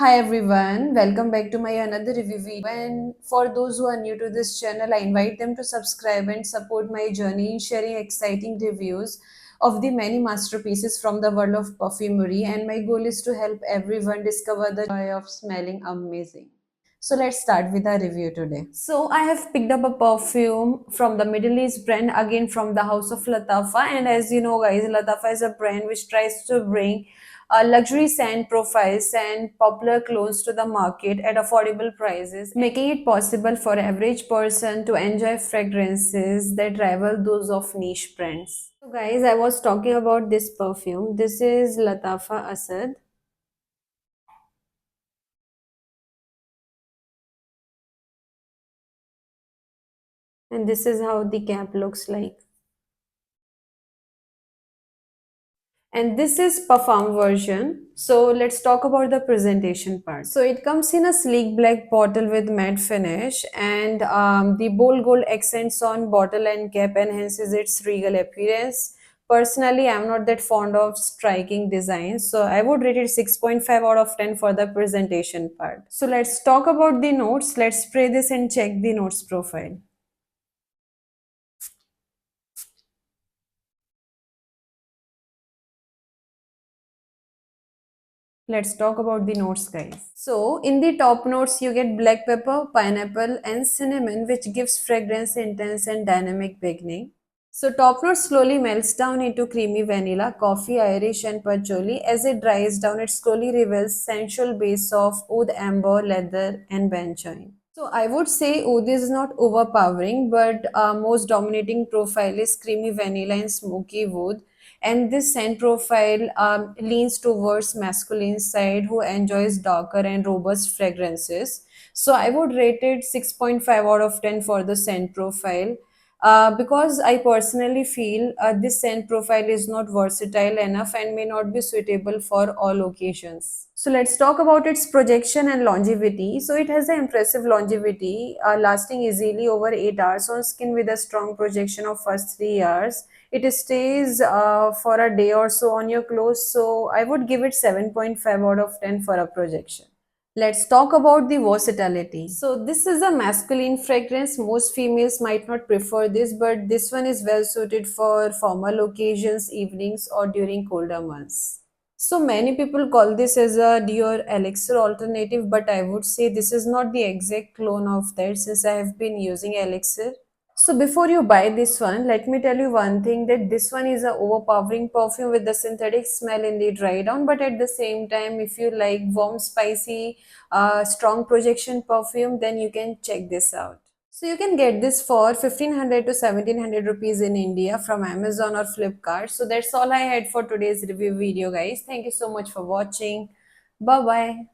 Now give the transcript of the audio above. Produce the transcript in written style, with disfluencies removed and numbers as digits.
Hi everyone, welcome back to my another review video. And for those who are new to this channel, I invite them to subscribe and support my journey in sharing exciting reviews of the many masterpieces from the world of perfumery. And my goal is to help everyone discover the joy of smelling amazing. So let's start with our review today. So I have picked up a perfume from the Middle East brand, again from the house of Latafa. And as you know guys, Latafa is a brand which tries to bring luxury scent profiles and popular clones to the market at affordable prices, making it possible for average person to enjoy fragrances that rival those of niche brands. So guys, I was talking about this perfume. This is Latafa Asad. And this is how the cap looks like. And this is perfume version. So let's talk about the presentation part. So it comes in a sleek black bottle with matte finish, and the bold gold accents on bottle and cap enhances its regal appearance. Personally, I'm not that fond of striking designs, so I would rate it 6.5 out of 10 for the presentation part. So let's talk about the notes. Let's spray this and check the notes profile. Let's talk about the notes, guys. So, in the top notes, you get black pepper, pineapple, and cinnamon, which gives fragrance intense and dynamic beginning. So, top note slowly melts down into creamy vanilla, coffee, Irish, and patchouli. As it dries down, it slowly reveals sensual base of oud, amber, leather, and benzoin. So I would say oud is not overpowering, but most dominating profile is creamy vanilla and smoky wood. And this scent profile leans towards masculine side who enjoys darker and robust fragrances. So I would rate it 6.5 out of 10 for the scent profile. Because I personally feel this scent profile is not versatile enough and may not be suitable for all occasions. So let's talk about its projection and longevity. So it has an impressive longevity, lasting easily over 8 hours on skin with a strong projection of first 3 hours. It stays for a day or so on your clothes. So I would give it 7.5 out of 10 for a projection. Let's talk about the versatility. So this is a masculine fragrance. Most females might not prefer this, but this one is well suited for formal occasions, evenings, or during colder months. So many people call this as a Dior Elixir alternative, but I would say this is not the exact clone of that since I have been using Elixir. So before you buy this one, let me tell you one thing, that this one is a overpowering perfume with the synthetic smell in the dry down, but at the same time, if you like warm, spicy, strong projection perfume, then you can check this out. So you can get this for 1500 to 1700 rupees in India from Amazon or Flipkart. So that's all I had for today's review video, guys. Thank you so much for watching. Bye bye.